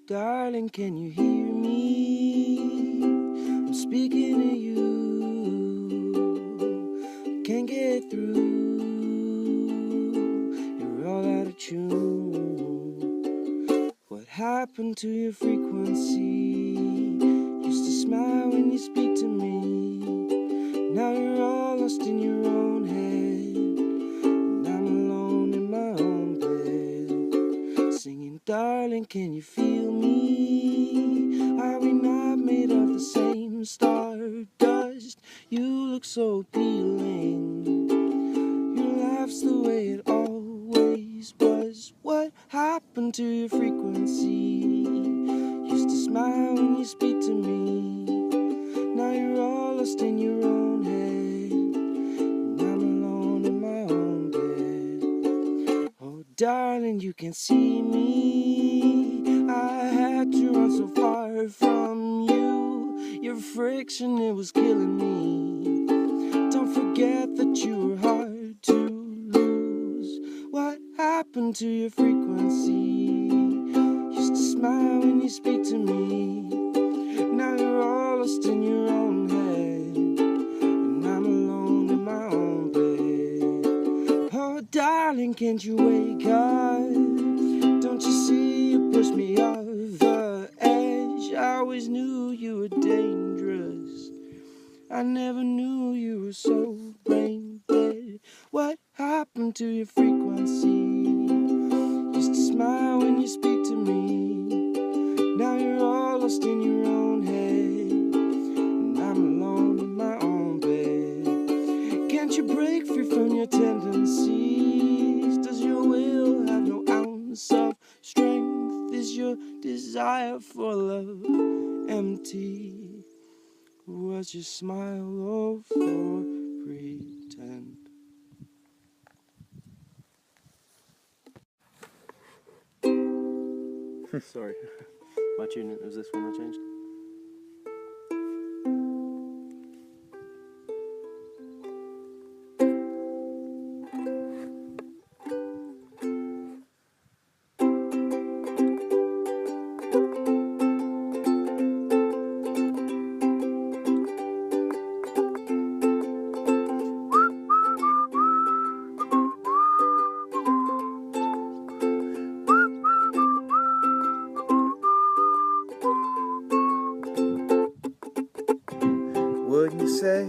darling, can you hear me? I'm speaking to you. Can't get through. You're all out of tune. What happened to your frequency? Used to smile when you speak to me. Now you're all lost in your own head, and I'm alone in my own bed, singing, darling, can you feel me? Are we not made of the same stardust? You look so appealing. Your laugh's the way it always was. What happened to your frequency? Used to smile when you speak to me. Now you're all lost in your own head, and I'm alone in my own bed. Oh, darling, you can see me. I had to run so far from you. Your friction, it was killing me. Don't forget that you were hard to lose. What happened to your frequency? Used to smile when you speak to me. Now you're all lost in your own head, and I'm alone in my own bed. Oh, darling, can't you wake up? Don't you see you pushed me off the edge? I always knew you were dangerous. I never knew you were so brain dead. What happened to your frequency? Used to smile when you speak to me. Now you're all lost in your own head, and I'm alone in my own bed. Can't you break free from your tendencies? Does your will have no ounce of strength? Is your desire for love empty? Was your smile all for pretend? Sorry, my tune was this one I changed. Wouldn't you say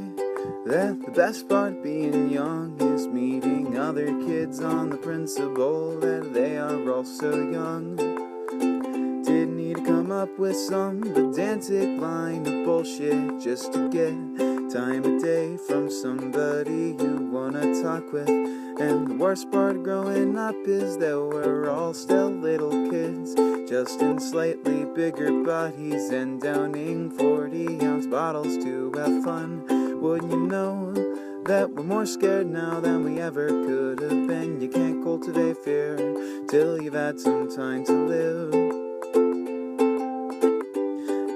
that the best part of being young is meeting other kids on the principle that they are also young? Didn't need to come up with some pedantic line of bullshit just to get time of day from somebody you wanna talk with. And the worst part of growing up is that we're all still little kids, just in slightly bigger bodies and downing 40-ounce bottles to have fun. Wouldn't you know that we're more scared now than we ever could have been? You can't cultivate fear till you've had some time to live.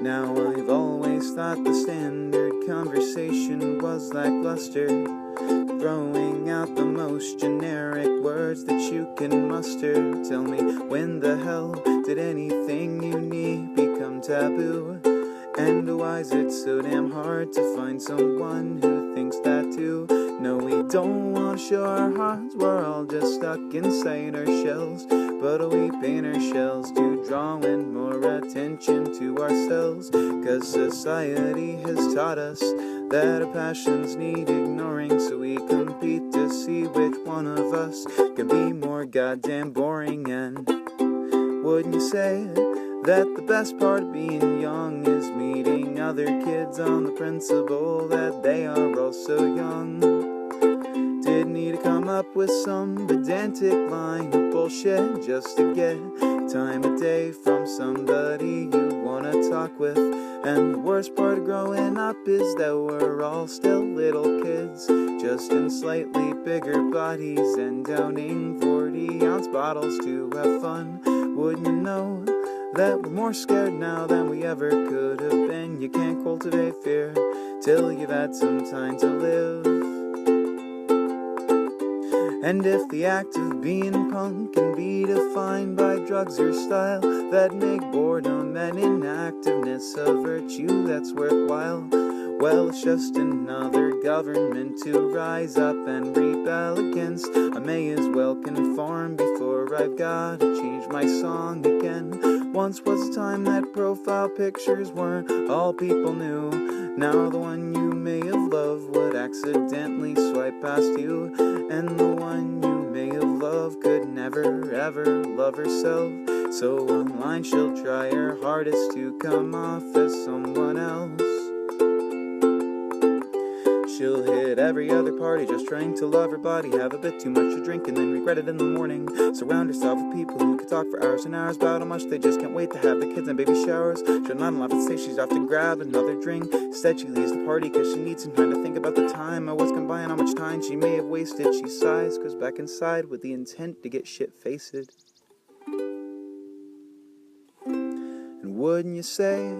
Now I've always thought the standard conversation was lackluster, throwing out the most generic words that you can muster. Tell me, when the hell did anything unique become taboo? And why is it so damn hard to find someone who thinks that too? No, we don't want to show our hearts, we're all just stuck inside our shells. But we paint our shells to draw in more attention to ourselves, 'cause society has taught us that our passions need ignoring. So we compete to see which one of us can be more goddamn boring. And wouldn't you say that the best part of being young is meeting other kids on the principle that they are also young? Didn't need to come up with some pedantic line of bullshit just to get time of day from somebody you wanna talk with. And the worst part of growing up is that we're all still little kids, just in slightly bigger bodies and downing 40-ounce bottles to have fun. Wouldn't you know that we're more scared now than we ever could have been? You can't cultivate fear till you've had some time to live. And if the act of being punk can be defined by drugs or style that make boredom and inactiveness a virtue that's worthwhile. Well, it's just another government to rise up and rebel against. I may as well conform before I've got to change my song again. Once was a time that profile pictures weren't all people knew. Now the one you may have loved would accidentally swipe past you, and the one you may have loved could never ever love herself. So online she'll try her hardest to come off as someone else. She'll hit every other party just trying to love her body, have a bit too much to drink and then regret it in the morning. Surround herself with people who could talk for hours and hours about how much they just can't wait to have the kids and baby showers. She'll not laugh and say she's off to grab another drink. Instead she leaves the party cause she needs some time to think about the time and what's gone by and how much time she may have wasted. She sighs, goes back inside with the intent to get shit-faced. And wouldn't you say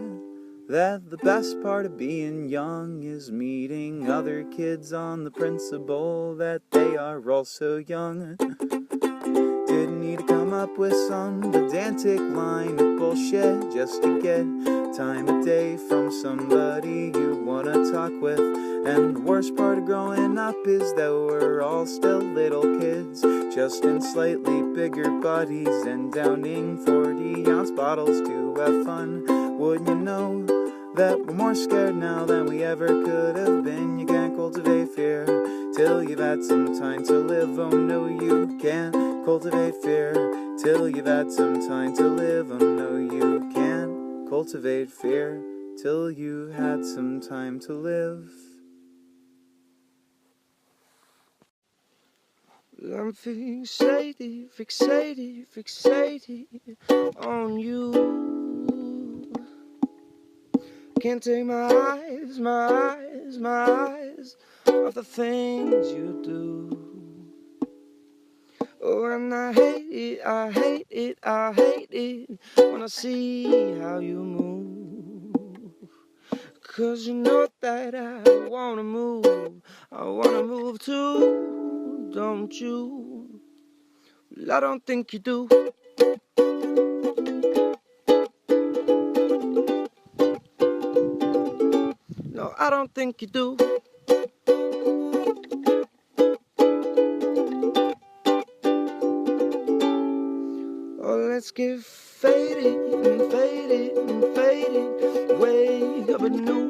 that the best part of being young is meeting other kids on the principle that they are also young? Didn't need to come up with some pedantic line of bullshit just to get time of day from somebody you wanna talk with. And the worst part of growing up is that we're all still little kids, just in slightly bigger bodies and downing 40-ounce bottles to have fun. Wouldn't you know that we're more scared now than we ever could have been? You can't cultivate fear till you've had some time to live. Oh no, you can't cultivate fear till you've had some time to live. Oh no, you can't cultivate fear till you had some time to live. I'm fixated, fixated, fixated on you. Can't take my eyes off the things you do. Oh, and I hate it, I hate it, I hate it when I see how you move. 'Cause you know that I wanna move too, don't you? Well, I don't think you do. No, I don't think you do. Oh, let's get faded and faded and faded. Wake up at noon.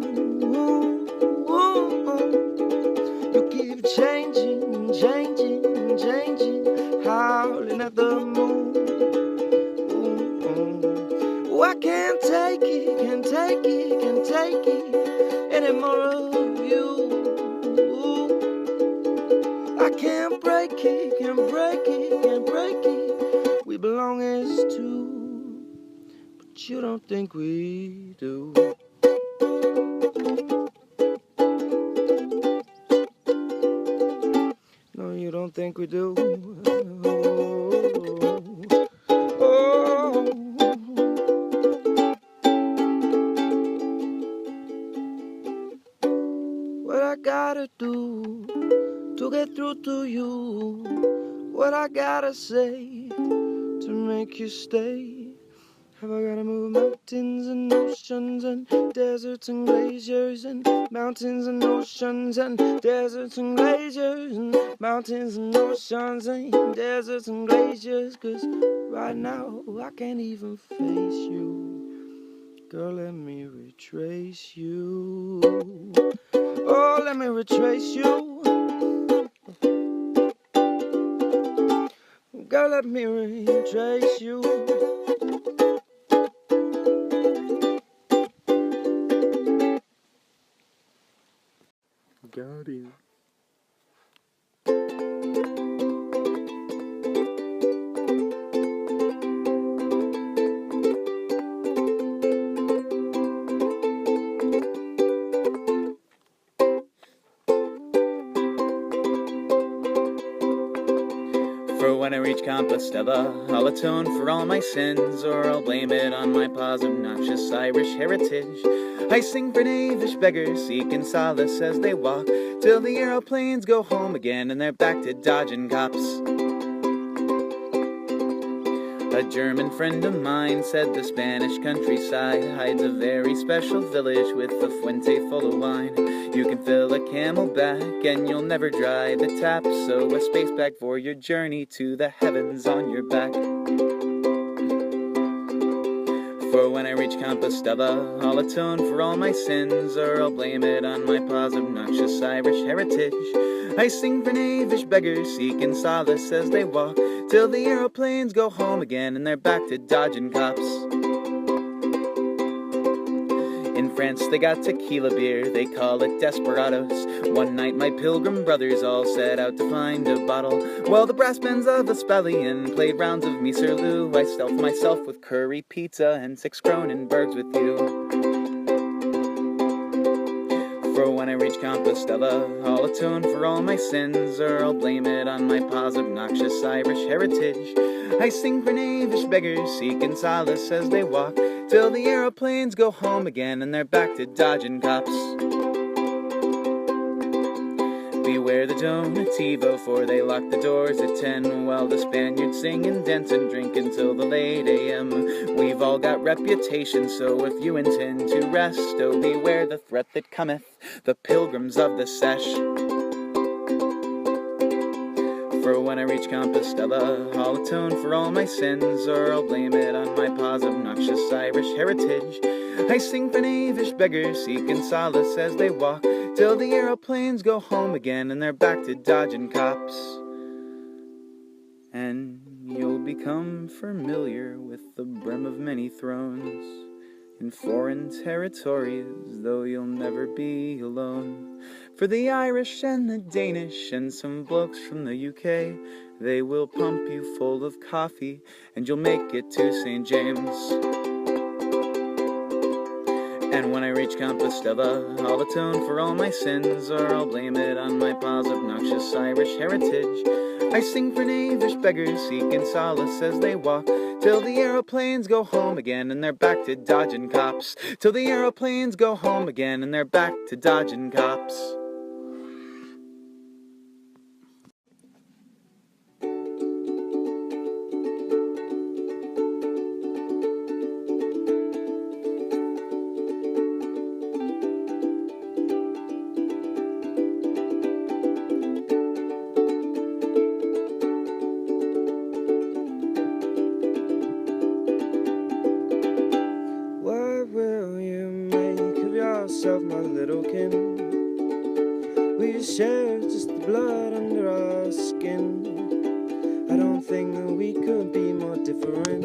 You keep changing, changing, changing, howling at the moon. Oh, I can't take it, can't take it, can't take it any more of you. I can't break it, can't break it, can't break it. We belong as two, but you don't think we do. No, you don't think we do. Oh. What I gotta do to get through to you? What I gotta say to make you stay? Have I gotta move mountains and oceans and deserts and glaciers and mountains and oceans and deserts and glaciers and mountains and oceans and deserts and glaciers? 'Cause right now I can't even face you. Girl, let me retrace you. Oh, let me retrace you. Girl, let me retrace you. Got it. For when I reach Compostela, I'll atone for all my sins, or I'll blame it on my pa's obnoxious Irish heritage. I sing for Knavish beggars, seeking solace as they walk, till the aeroplanes go home again and they're back to dodging cops. A German friend of mine said the Spanish countryside hides a very special village with a fuente full of wine. You can fill a camelback and you'll never dry the tap, so a space bag for your journey to the heavens on your back. For when I reach Compostela, I'll atone for all my sins, or I'll blame it on my pa's obnoxious Irish heritage. I sing for knavish beggars seeking solace as they walk, till the aeroplanes go home again and they're back to dodging cops. In France they got tequila beer, they call it desperados. One night my pilgrim brothers all set out to find a bottle, while the brass bands of a Spallion played rounds of Miserlou. I stealthed myself with curry pizza and 6 Kronenbergs with you. For when I reach Compostela, I'll atone for all my sins, or I'll blame it on my pa's obnoxious Irish heritage. I sing for knavish beggars seeking solace as they walk, till the aeroplanes go home again and they're back to dodging cops. Beware the Donativo, for they lock the doors at 10, while the Spaniards sing and dance and drink until the late a.m. We've all got reputations, so if you intend to rest, oh, beware the threat that cometh, the pilgrims of the sesh. For when I reach Compostela, I'll atone for all my sins, or I'll blame it on my pa's obnoxious Irish heritage. I sing for knavish beggars seeking solace as they walk, till the aeroplanes go home again and they're back to dodging cops. And you'll become familiar with the brim of many thrones in foreign territories, though you'll never be alone. For the Irish and the Danish and some blokes from the UK, they will pump you full of coffee and you'll make it to St. James. And when I reach Compostela, I'll atone for all my sins, or I'll blame it on my pa's obnoxious Irish heritage. I sing for knavish beggars seeking solace as they walk, till the aeroplanes go home again and they're back to dodging cops. Till the aeroplanes go home again and they're back to dodging cops. My little kin, we share just the blood under our skin. I don't think that we could be more different.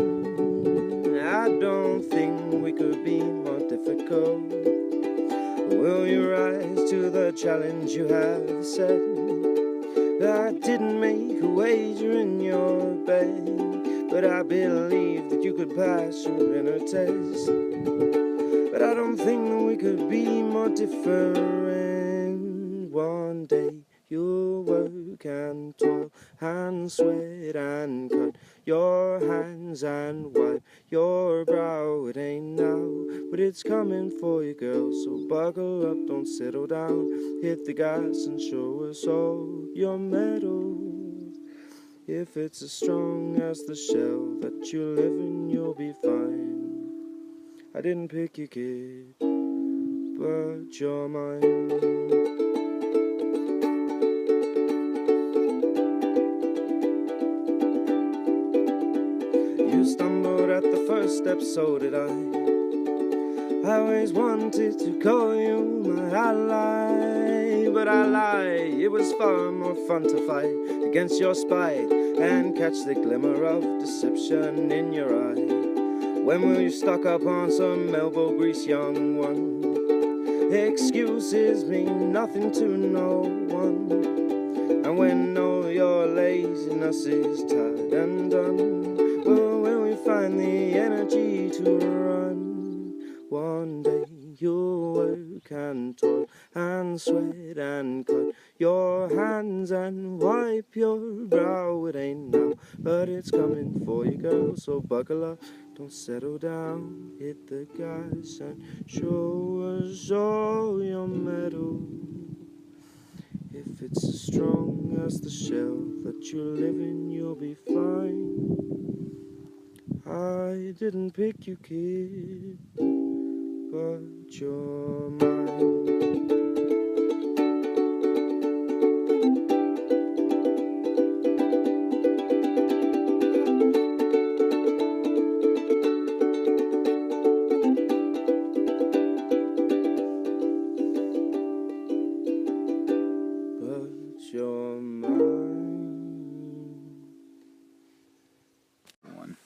I don't think we could be more difficult. Will you rise to the challenge you have set? I didn't make a wager in your bed, but I believe that you could pass your inner test. But I don't think that we could be more different. One day you'll work and toil and sweat and cut your hands and wipe your brow. It ain't now, but it's coming for you, girl. So buckle up, don't settle down. Hit the gas and show us all your mettle. If it's as strong as the shell that you live in, you'll be fine. I didn't pick you, kid, but you're mine. You stumbled at the first step, so did I. I always wanted to call you my ally, but I lied. It was far more fun to fight against your spite and catch the glimmer of deception in your eye. When will you stock up on some elbow grease, young one? Excuses mean nothing to no one. And when all your laziness is tired and done, well, will we find the energy to run? One day you'll work and toil and sweat and cut your hands and wipe your brow. It ain't now, but it's coming for you, girl. So buckle up, don't settle down. Hit the gas and show us all your mettle. If it's as strong as the shell that you live in, you'll be fine. I didn't pick you, kid, but you're mine. But you're mine. One.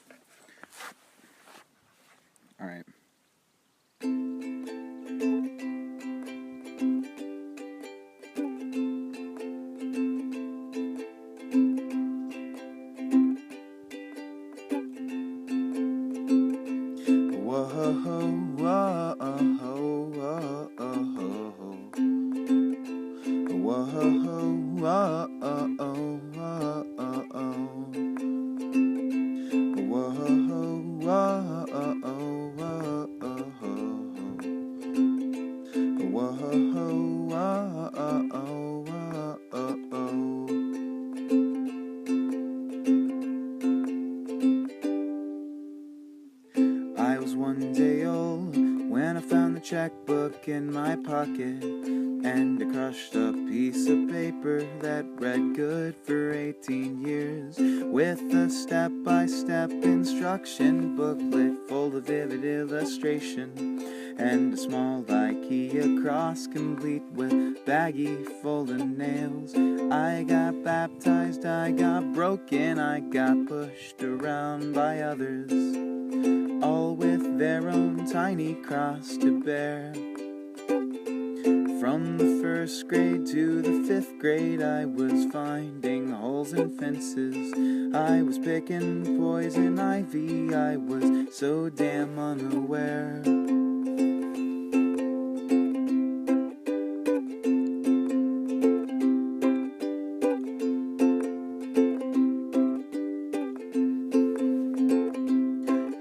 All right. I was one day old when I found the checkbook in my pocket and a crushed up piece of paper that read good for 18 years with a step-by-step instruction booklet full of vivid illustration and a small IKEA cross complete with baggie full of nails. I got baptized, I got broken, I got pushed around by others, all with their own tiny cross to bear. From the first grade to the 5th grade, I was finding holes in fences, I was picking poison ivy, I was so damn unaware.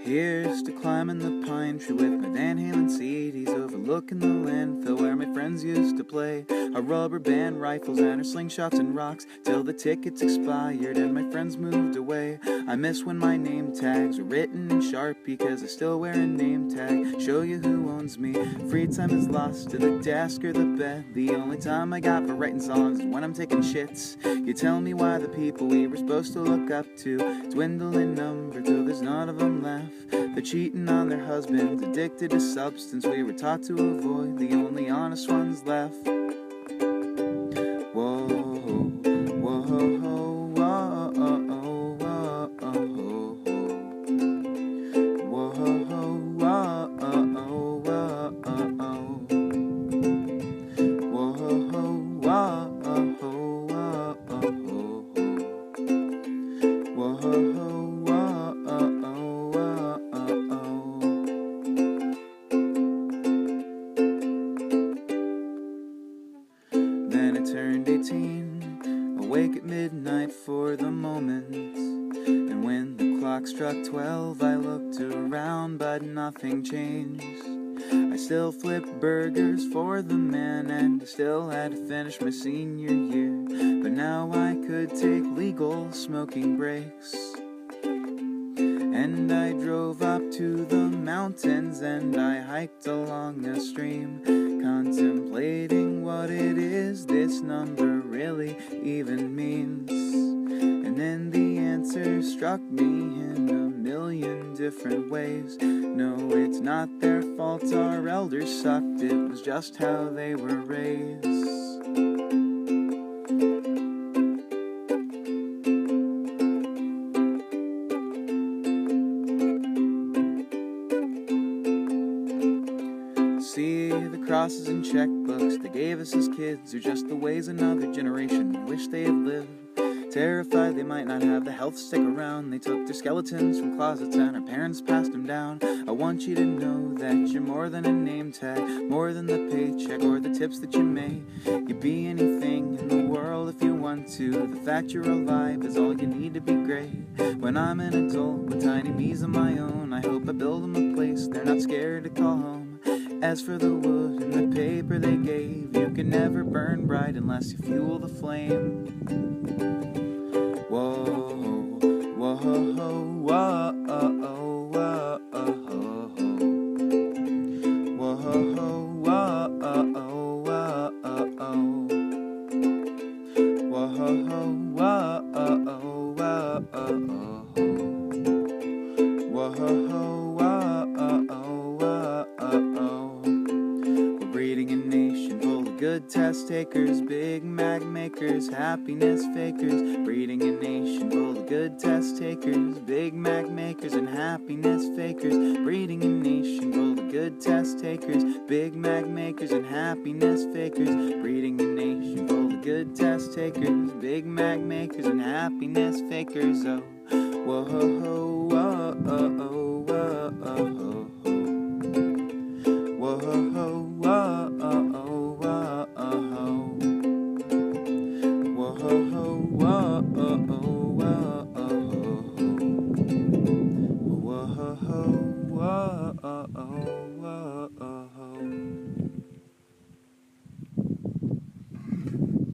Here's to climbing the pine tree with my Van Halen CDs, overlooking the landfill where my friends used to play. Our rubber band rifles and our slingshots and rocks till the tickets expired and my friends moved away. I miss when my name tags were written in Sharpie, cause I still wear a name tag, show you who owns me. Free time is lost to the desk or the bed. The only time I got for writing songs is when I'm taking shits. You tell me why the people we were supposed to look up to dwindle in number till there's none of them left. They're cheating on their husbands, addicted to substance we were taught to avoid, the only honest ones left. Whoa, whoa, whoa, whoa, whoa, whoa, whoa, whoa, Then I turned 18, awake at midnight for the moment, and when the clock struck 12 I looked around but nothing changed. I still flipped burgers for the man and I still had to finish my senior year, but now I could take legal smoking breaks. And I drove up to the mountains and I hiked along a stream, contemplating what it is this number really even means. And then the answer struck me in a million different ways. No, it's not their fault our elders sucked, it was just how they were raised. See, the crosses and checkbooks they gave us as kids are just the ways another generation wish they had lived. Terrified they might not have the health to stick around, they took their skeletons from closets and our parents passed them down. I want you to know that you're more than a name tag, more than the paycheck or the tips that you make. You'd be anything in the world if you want to. The fact you're alive is all you need to be great. When I'm an adult with tiny me's of my own, I hope I build them a place they're not scared to call home. As for the wood and the paper they gave, you can never burn bright unless you fuel the flame. Whoa, whoa, whoa, whoa, whoa. We're breeding a nation full of good test takers, Big Mac makers, happiness fakers. Breeding a nation full of good test takers, Big Mac makers and happiness fakers. Breeding a nation full of good test takers, Big Mac makers and happiness fakers. Breeding a nation full of good test takers, Big Mac makers and happiness fakers. Oh, whoa, whoa, whoa, whoa, whoa, whoa.